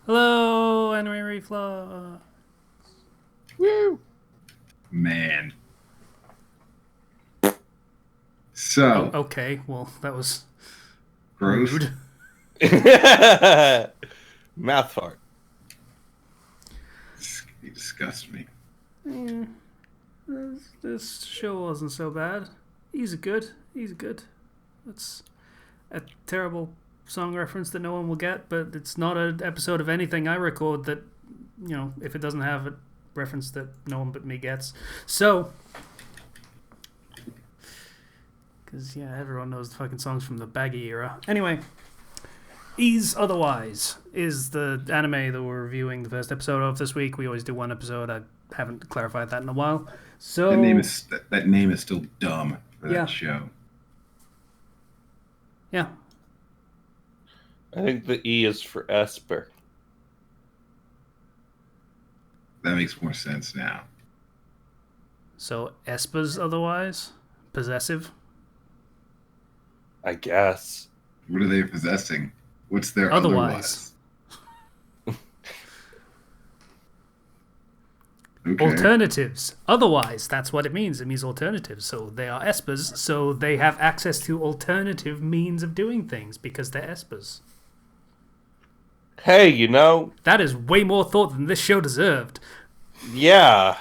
Hello, anime Reflux. Woo! Man. Oh, So, okay. Well, that was gross. rude. Mouth fart. You disgust me. Yeah, this show wasn't so bad. He's good. He's good. It's a terrible song reference that no one will get, but it's not an episode of anything I record that, if it doesn't have a reference that no one but me gets. So, because, yeah, everyone knows the fucking songs from the baggy era. Anyway, Ease Otherwise is the anime that we're reviewing the first episode of this week. We always do one episode. I haven't clarified that in a while. So That name is still dumb for Yeah. that show. yeah, I think the E is for Esper. That makes more sense now. so Espa's Otherwise possessive. I guess. What are they possessing? What's their Otherwise. Okay. Alternatives. Otherwise, that's what it means. It means alternatives. So they are espers, so they have access to alternative means of doing things because they're espers. Hey, That is way more thought than this show deserved. yeah.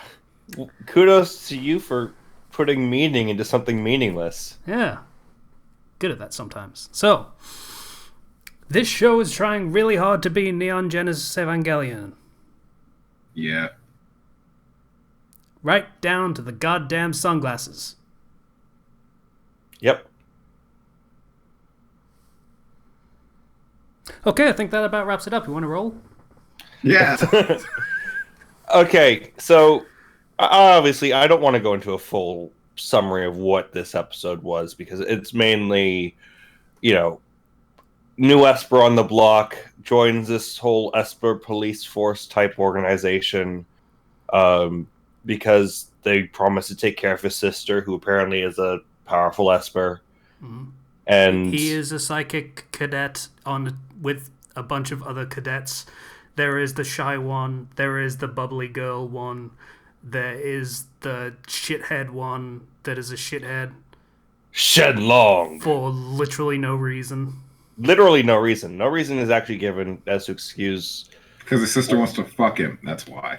Kudos to you for putting meaning into something meaningless. Yeah. Good at that sometimes. So, this show is trying really hard to be Neon Genesis Evangelion. Yeah. Right down to the goddamn sunglasses. Yep. Okay, I think that about wraps it up. You want to roll? Yeah. Okay, so obviously I don't want to go into a full summary of what this episode was because it's mainly, new Esper on the block joins this whole Esper police force type organization because they promise to take care of his sister, who apparently is a powerful Esper. Mhm. And He is a psychic cadet with a bunch of other cadets. There is the shy one. There is the bubbly girl one. There is the shithead one that is a shithead Shenlong. for literally no reason. Literally no reason. No reason is actually given as to excuse. Because his sister wants to fuck him. That's why.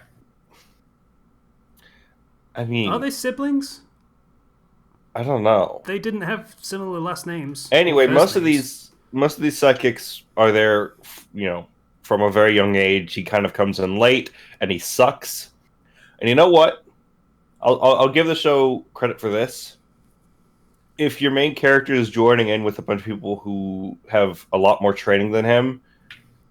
I mean, Are they siblings? I don't know. They didn't have similar last names. Anyway, or most first of names. these psychics are there, from a very young age. He kind of comes in late, and he sucks. And you know what? I'll give the show credit for this. If your main character is joining in with a bunch of people who have a lot more training than him,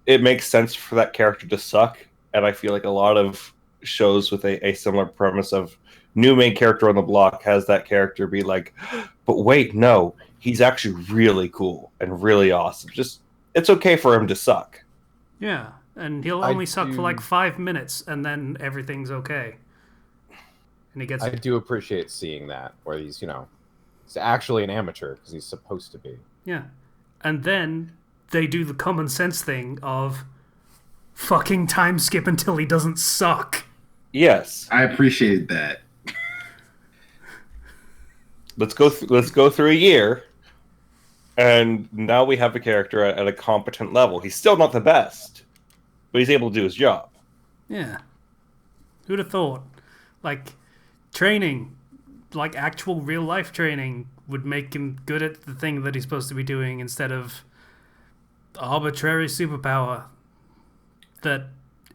it makes sense for that character to suck. And I feel like a lot of shows with a similar premise of new main character on the block has that character be like, but wait, no, he's actually really cool and really awesome. Just, it's okay for him to suck. Yeah, and he'll only suck for like 5 minutes, and then everything's okay. And he gets. I do appreciate seeing that, where he's actually an amateur because he's supposed to be. Yeah. And then they do the common sense thing of fucking time skip until he doesn't suck. Yes. I appreciated that. Let's go through a year, and now we have a character at a competent level. He's still not the best, but he's able to do his job. Yeah. Who'd have thought? Like, training, like actual real life training, would make him good at the thing that he's supposed to be doing instead of arbitrary superpower that,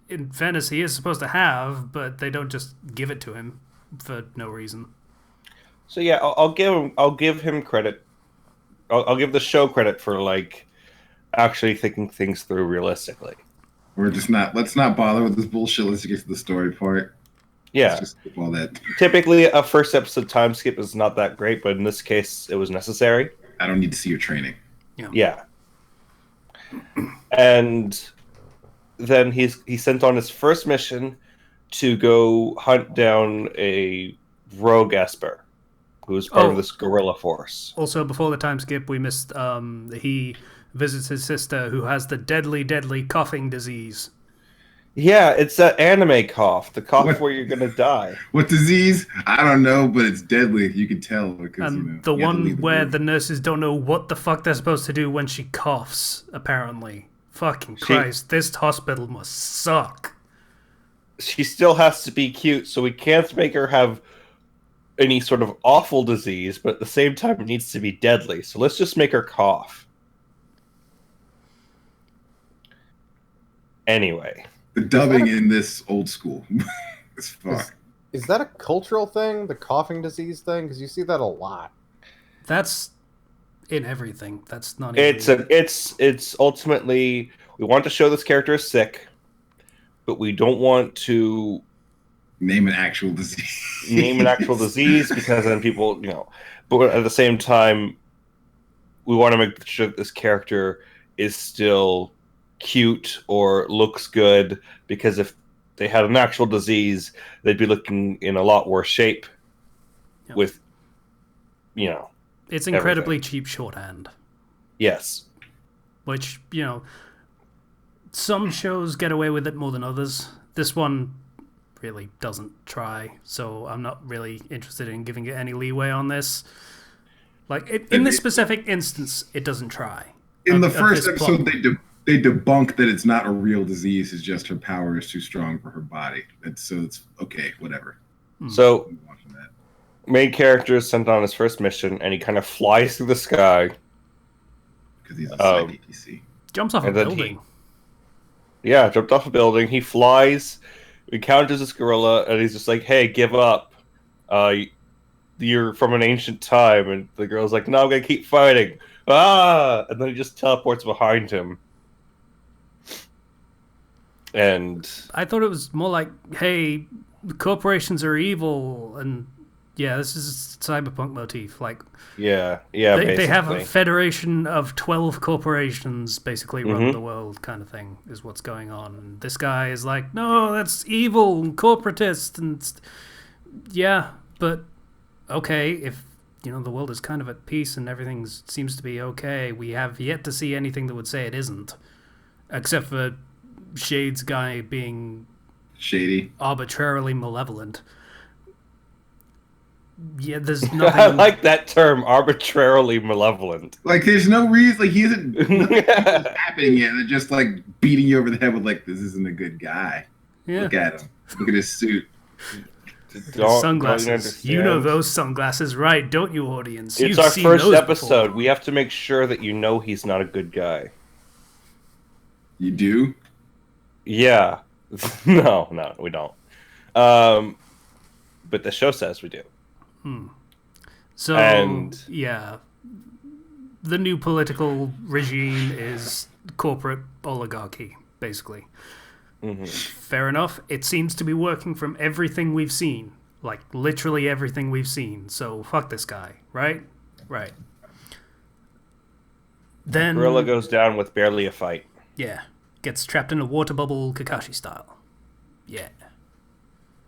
in fairness, he is supposed to have, but they don't just give it to him for no reason. So yeah, I'll give him credit. I'll give the show credit for like actually thinking things through realistically. Let's not bother with this bullshit. Let's get to the story part. Yeah. Let's just skip all that. Typically, a first episode time skip is not that great, but in this case, it was necessary. I don't need to see your training. Yeah. And then he's sent on his first mission to go hunt down a rogue Esper, who's part of this guerrilla force. Also, before the time skip, we missed he visits his sister who has the deadly, deadly coughing disease. Yeah, it's that anime cough, the cough What where you're gonna die. what disease? I don't know, but it's deadly. You can tell because And the you have to leave one the where room. the nurses don't know what the fuck they're supposed to do when she coughs, apparently. Fucking She Christ, this hospital must suck. she still has to be cute, so we can't make her have any sort of awful disease, but at the same time it needs to be deadly. So let's just make her cough. Anyway. The dubbing in this old school. It's fuck. Is that a cultural thing, the coughing disease thing? Because you see that a lot. That's in everything. That's not even... It's ultimately we want to show this character is sick, but we don't want to Name an actual disease. name an actual disease because then people, but at the same time we want to make sure that this character is still cute or looks good, because if they had an actual disease they'd be looking in a lot worse shape. Yep. With It's incredibly cheap shorthand. Yes. Which, some shows get away with it more than others. This one really doesn't try, so I'm not really interested in giving it any leeway on this. Like, in this specific instance, it doesn't try. In the first episode, they debunk that it's not a real disease. It's just her power is too strong for her body. So it's okay, whatever. So I'm watching that. main character is sent on his first mission, and he kind of flies through the sky. Because he's a psych ATC. Jumps off a And then building. Jumped off a building. He flies, encounters this gorilla, and he's just like, "Hey, give up. You're from an ancient time." And the girl's like, "No, I'm gonna keep fighting." Ah! And then he just teleports behind him. And I thought it was more like, hey, corporations are evil, and yeah, this is a cyberpunk motif. Like, yeah, they have a basically. federation of 12 corporations basically run Mhm. the world, kind of thing, is what's going on. And this guy is like, no, that's evil and corporatist, and yeah, but okay, if the world is kind of at peace and everything seems to be okay, we have yet to see anything that would say it isn't, except for Shade's guy being Shady. arbitrarily malevolent. Yeah, there's I nothing. like that term, arbitrarily malevolent. Like, there's no reason. Like, he isn't nothing's happening yet. They're just like beating you over the head with like, this isn't a good guy. Yeah. Look at him. Look at his suit. Sunglasses. You know those sunglasses, right? Don't you, audience? It's You've our seen first those episode. before. We have to make sure that he's not a good guy. You do? Yeah. No, we don't. But the show says we do. So, And- yeah, the new political regime is corporate oligarchy, basically. Mm-hmm. Fair enough. It seems to be working from everything we've seen. Like, literally everything we've seen. So, fuck this guy, right? Right. Then, Gorilla goes down with barely a fight. yeah, gets trapped in a water bubble, Kakashi style. Yeah.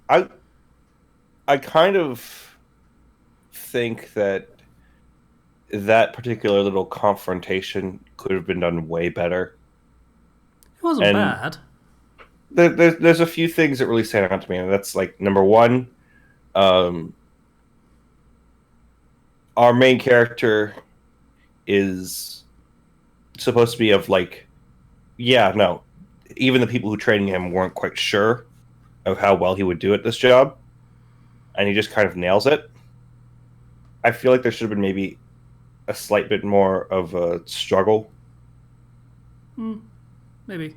I kind of think that particular little confrontation could have been done way better. It wasn't And- bad. There's a few things that really stand out to me, and that's like number one, our main character is supposed to be of like, even the people who trained him weren't quite sure of how well he would do at this job, and he just kind of nails it. I feel like there should have been maybe a slight bit more of a struggle. Maybe.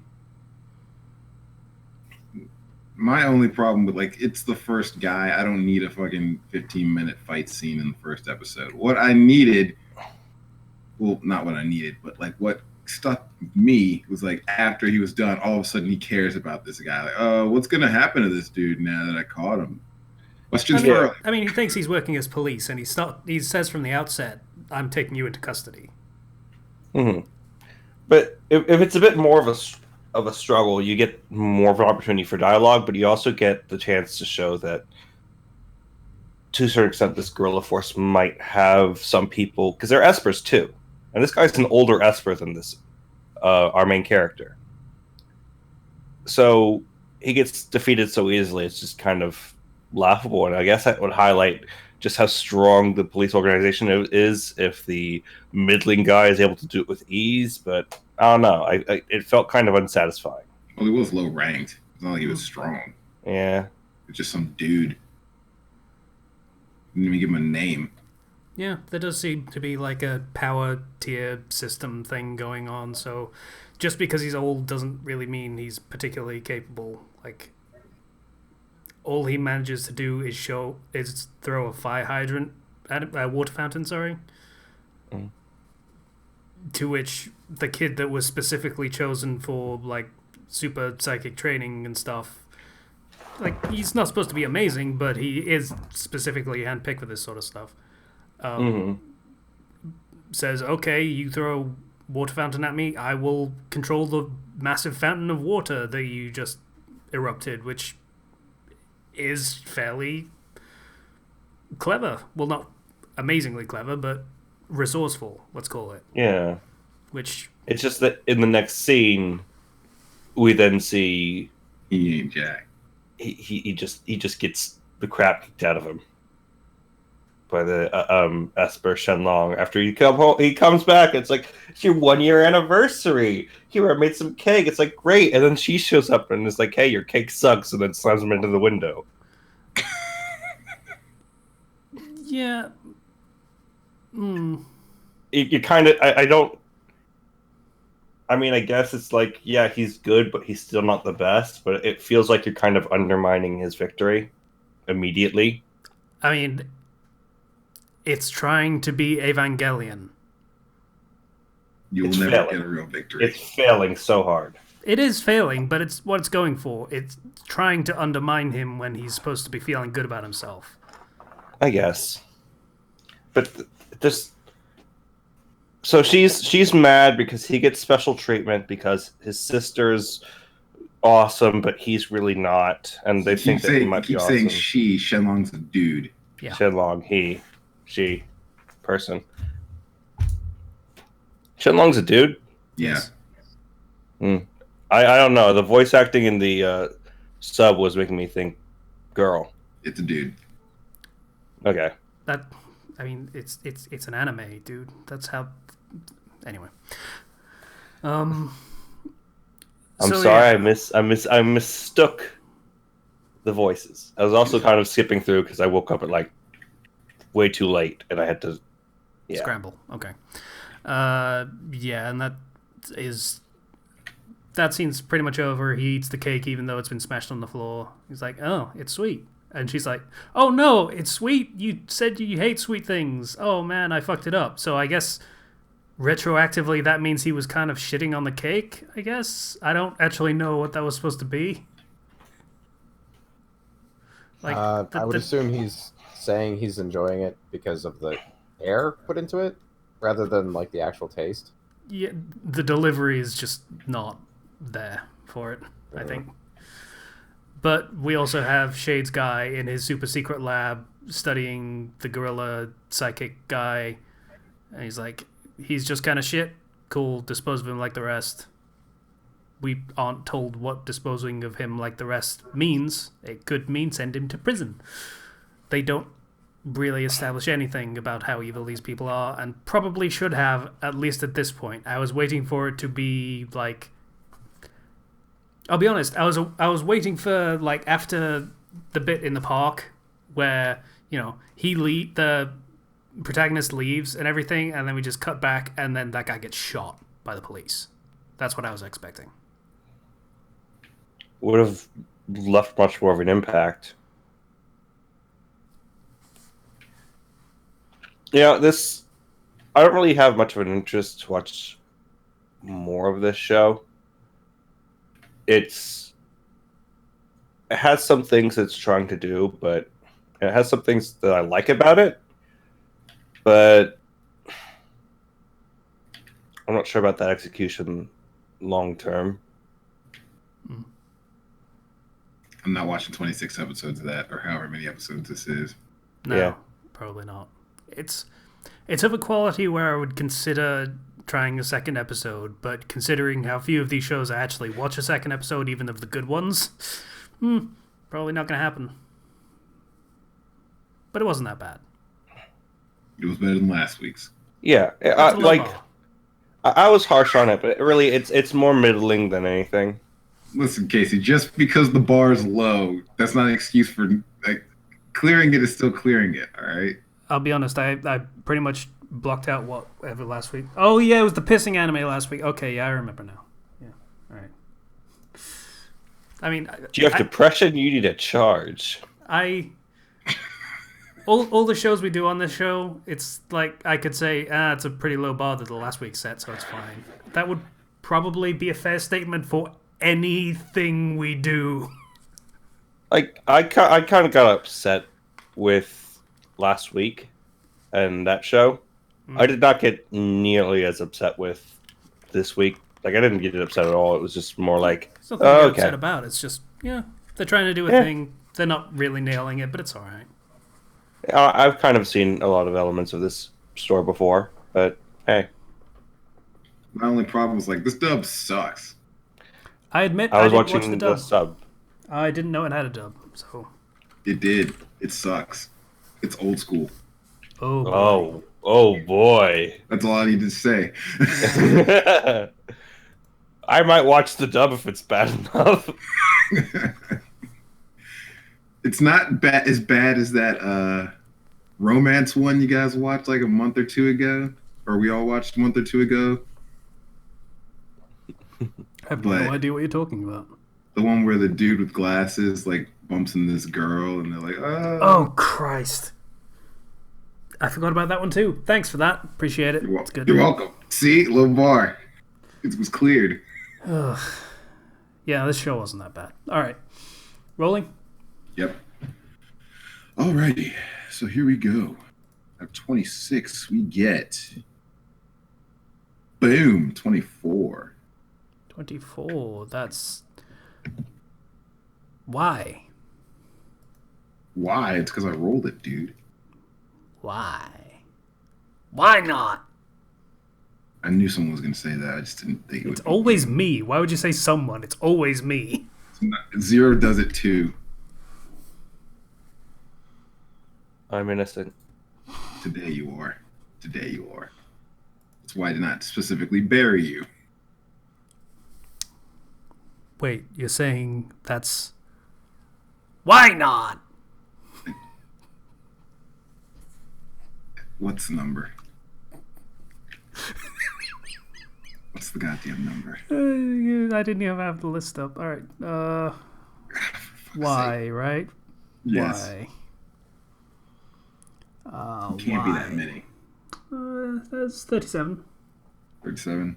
My only problem with, like, it's the first guy. I don't need a fucking 15-minute fight scene in the first episode. What I needed, well, not what I needed, but like what stuck with me was like after he was done, all of a sudden he cares about this guy. Like, what's gonna happen to this dude now that I caught him? Questions for I mean, he thinks he's working as police, and he says from the outset, "I'm taking you into custody." Mm-hmm. But if it's a bit more of a struggle, you get more of an opportunity for dialogue, but you also get the chance to show that, to a certain extent, this guerrilla force might have some people, because they're espers too, and this guy's an older esper than this, our main character. So he gets defeated so easily. It's just kind of laughable, and I guess that would highlight just how strong the police organization is if the middling guy is able to do it with ease. But I don't know. It felt kind of unsatisfying. Well, he was low ranked. It's not like he was strong. Yeah. It's just some dude. Didn't even give him a name. Yeah, there does seem to be like a power tier system thing going on, so just because he's old doesn't really mean he's particularly capable. Like, all he manages to do is throw a fire hydrant at a water fountain, sorry. Mm. To which the kid that was specifically chosen for like super psychic training and stuff, like, he's not supposed to be amazing, but he is specifically handpicked for this sort of stuff. Says, okay, you throw a water fountain at me, I will control the massive fountain of water that you just erupted, which is fairly clever. Well, not amazingly clever, but resourceful, let's call it. Yeah. Which... It's just that in the next scene, we then see... He ain't Jack. He just gets the crap kicked out of him by the Esper Shenlong. After he comes back. It's like, it's your 1 year anniversary. Here, I made some cake. It's like, great. And then she shows up and is like, hey, your cake sucks, and then slams him into the window. Yeah. You kind of, I don't. I mean, I guess it's like, yeah, he's good, but he's still not the best. But it feels like you're kind of undermining his victory immediately. I mean, it's trying to be Evangelion. You'll It's never failing. get a real victory. It's failing so hard. It is failing, but it's what it's going for. It's trying to undermine him when he's supposed to be feeling good about himself. I guess. But this... So she's mad because he gets special treatment because his sister's awesome, but he's really not, and they think that he might be awesome. Keep saying Shenlong's a dude. Yeah. Shenlong, she, person. Shenlong's a dude? Yeah. I don't know. The voice acting in the sub was making me think girl. It's a dude. Okay. I mean, it's an anime, dude. That's how... Anyway. I'm so, sorry, yeah. I mistook the voices. I was also kind of skipping through because I woke up at like way too late and I had to Scramble. Okay. Yeah, and that scene's pretty much over. He eats the cake even though it's been smashed on the floor. He's like, oh, it's sweet. And she's like, oh no, it's sweet. You said you hate sweet things. Oh man, I fucked it up. So I guess retroactively that means he was kind of shitting on the cake, I guess. I don't actually know what that was supposed to be. Like, I would assume he's saying he's enjoying it because of the air put into it, rather than like the actual taste. Yeah, the delivery is just not there for it, I think. But we also have Shade's guy in his super secret lab studying the gorilla psychic guy, and he's like, he's just kind of shit. Cool, dispose of him like the rest. We aren't told what disposing of him like the rest means. It could mean send him to prison. They don't really establish anything about how evil these people are, and probably should have, at least at this point. I was waiting for it to be like... I'll be honest, I was waiting for, like, after the bit in the park where, you know, the protagonist leaves and everything, and then we just cut back, and then that guy gets shot by the police. That's what I was expecting. Would have left much more of an impact. Yeah, I don't really have much of an interest to watch more of this show. It has some things it's trying to do, but it has some things that I like about it. But I'm not sure about that execution long term. I'm not watching 26 episodes of that, or however many episodes this is. No, Yeah. Probably not. It's of a quality where I would consider trying a second episode, but considering how few of these shows I actually watch a second episode, even of the good ones, Probably not going to happen. But it wasn't that bad. It was better than last week's. Yeah, That's a low like bar. I was harsh on it, but really, it's more middling than anything. Listen, Casey, just because the bar is low, that's not an excuse for like clearing it is still clearing it. All right. I'll be honest, I pretty much blocked out whatever last week. Oh, yeah, it was the pissing anime last week. Okay, yeah, I remember now. Yeah, all right. I mean... Do you have depression? You need a charge. All the shows we do on this show, it's like I could say, it's a pretty low bar that the last week set, so it's fine. That would probably be a fair statement for anything we do. Like, I kind of got upset with last week and that show. I did not get nearly as upset with this week. Like, I didn't get upset at all. It was just more like, It's nothing to get okay. upset about. It's just, yeah, they're trying to do a thing. They're not really nailing it, but it's all right. I've kind of seen a lot of elements of this story before, but hey. My only problem is like this dub sucks. I admit I was didn't watch watching the the dub. sub. I didn't know it had a dub, so... It did. It sucks. It's old school. Oh, boy. Oh boy. That's all I need to say. I might watch the dub if it's bad enough. It's not as bad as that romance one you guys watched like a month or two ago, or we all watched a month or two ago. I have but- no idea what you're talking about. The one where the dude with glasses like bumps into this girl, and they're like, Oh, Christ. I forgot about that one, too. Thanks for that. Appreciate it. It's good. You're welcome. See, low bar. It was cleared. Yeah, this show wasn't that bad. All right. Rolling? Yep. Alrighty. So here we go. At 26, we get boom 24. 24. That's... Why? Why? It's because I rolled it, dude. Why? Why not? I knew someone was going to say that. I just didn't think it It's would. always me. Why would you say someone? It's always me. Zero does it too. I'm innocent. Today you are. Today you are. That's why I did not specifically bury you. Wait, you're saying that's... Why not? What's the number? What's the goddamn number? I didn't even have the list up. All right. Why, right? Yes. Why? It can't be that many. That's 37. 37.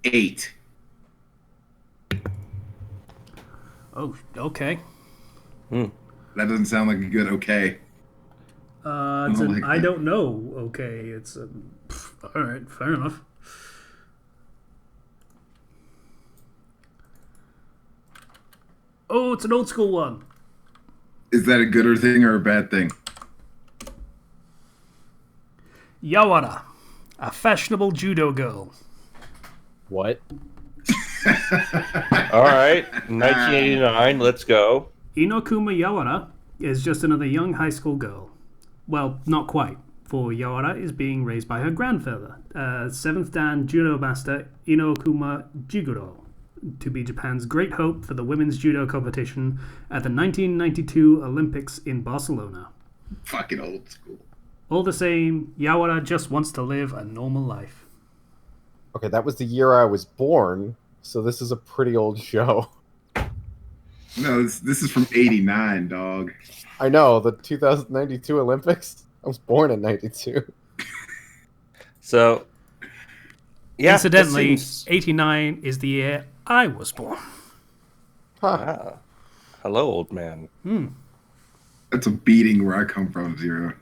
8. Oh, okay. That doesn't sound like a good okay. It's Oh an my I God. don't know. Okay, it's all right. Fair enough. Oh, it's an old school one. Is that a good thing or a bad thing? Yawara, a fashionable judo girl. What? All right, 1989. Let's go. Inokuma Yawara is just another young high school girl. Well, not quite, for Yawara is being raised by her grandfather, 7th Dan judo master Inokuma Jigoro, to be Japan's great hope for the women's judo competition at the 1992 Olympics in Barcelona. Fucking old school. All the same, Yawara just wants to live a normal life. Okay, that was the year I was born, so this is a pretty old show. No, this is from 89, dog. I know, the 2092 Olympics? I was born in 92. So, yeah. Incidentally, this seems- 89 is the year I was born. Huh. Hello, old man. That's a beating where I come from, Zero.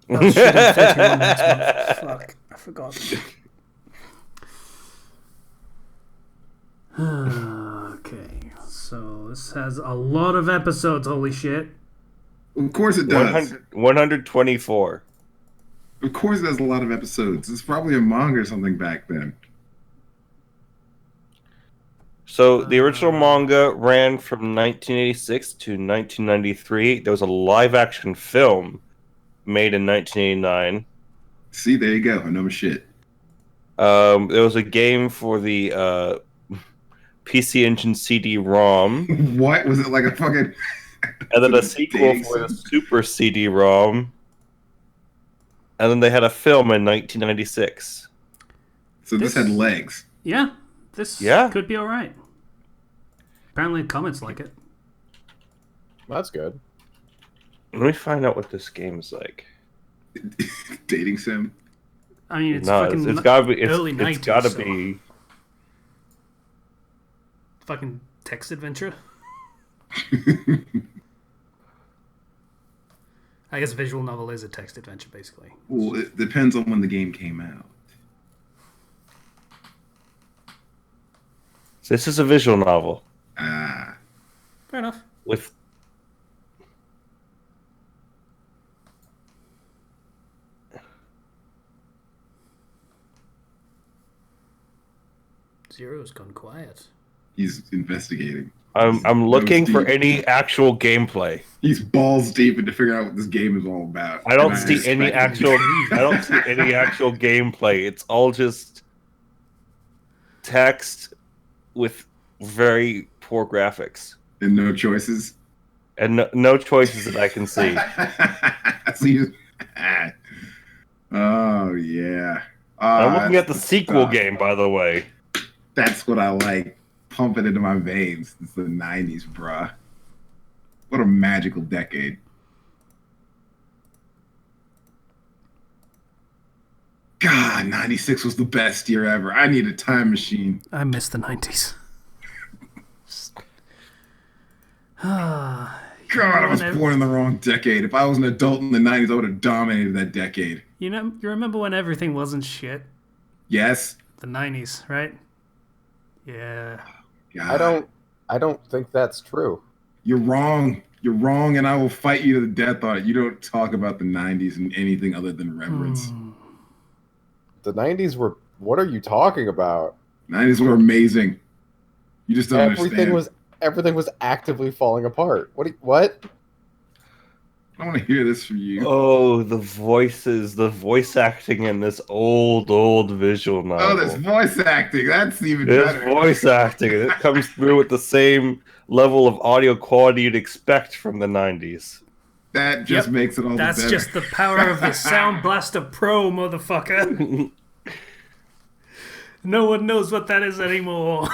Oh shit, I'm 31 next month. Fuck, I forgot. Okay, so this has a lot of episodes, holy shit. Of course it does. 124. Of course it has a lot of episodes. It's probably a manga or something back then. So the original manga ran from 1986 to 1993. There was a live-action film made in 1989. See, there you go. I know my shit. There was a game for the PC Engine CD-ROM, What was it like a fucking? and then a Was it sequel dating for the sim? Super CD-ROM, and then they had a film in 1996. So this had legs. Yeah, this Yeah. could be all right. Apparently, comments like it. That's good. Let me find out what this game is like. Dating sim. I mean, it's No, fucking it's gotta be. early It's 90s, gotta so- be. fucking text adventure. I guess visual novel is a text adventure, basically. Well, it depends on when the game came out. So this is a visual novel Ah, Fair enough. with. Zero's gone quiet. he's investigating. I'm looking for deep. any actual gameplay. He's balls deep into figuring out what this game is all about. I don't And see any expect- actual. I don't see any actual gameplay. It's all just text with very poor graphics and no choices. and no choices that I can see. So you oh yeah. I'm looking at the that's sequel stuff. game, by the way. That's what I like. Pump it into my veins. It's the 90s, bruh. What a magical decade. God, 96 was the best year ever. I need a time machine. I miss the 90s. Ah, God, I was Whenever- born in the wrong decade. If I was an adult in the 90s, I would have dominated that decade. you remember when everything wasn't shit? Yes? The 90s, right? Yeah. God, I don't think that's true. You're wrong. You're wrong, and I will fight you to the death on it. You don't talk about the 90s and anything other than reverence. The 90s were. What are you talking about? 90s were amazing. You just don't understand. Everything was actively falling apart. What? I want to hear this from you. Oh, the voices, the voice acting in this old visual novel. Oh, there's voice acting. That's even There's better. voice acting, and it comes through with the same level of audio quality you'd expect from the 90s. That just Yep. makes it all That's the better. just the power of the Sound Blaster Pro, motherfucker. No one knows what that is anymore.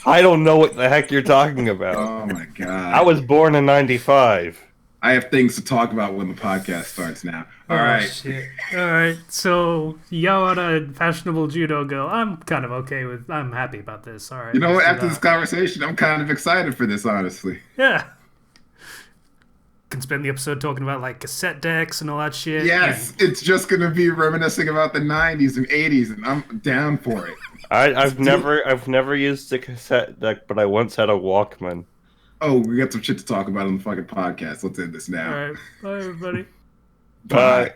I don't know what the heck you're talking about. Oh my god. I was born in 95. I have things to talk about when the podcast starts now. All right. Shit. All right. So, Yawada, fashionable judo girl. I'm kind of okay with. I'm happy about this. All right. You know what? let's do After this that. conversation, I'm kind of excited for this, honestly. Yeah. Can spend the episode talking about like cassette decks and all that shit. Yes, it's just going to be reminiscing about the 90s and 80s, and I'm down for it. I've never used a cassette deck, but I once had a Walkman. Oh, we got some shit to talk about on the fucking podcast. Let's end this All now. right. Bye, everybody. Bye.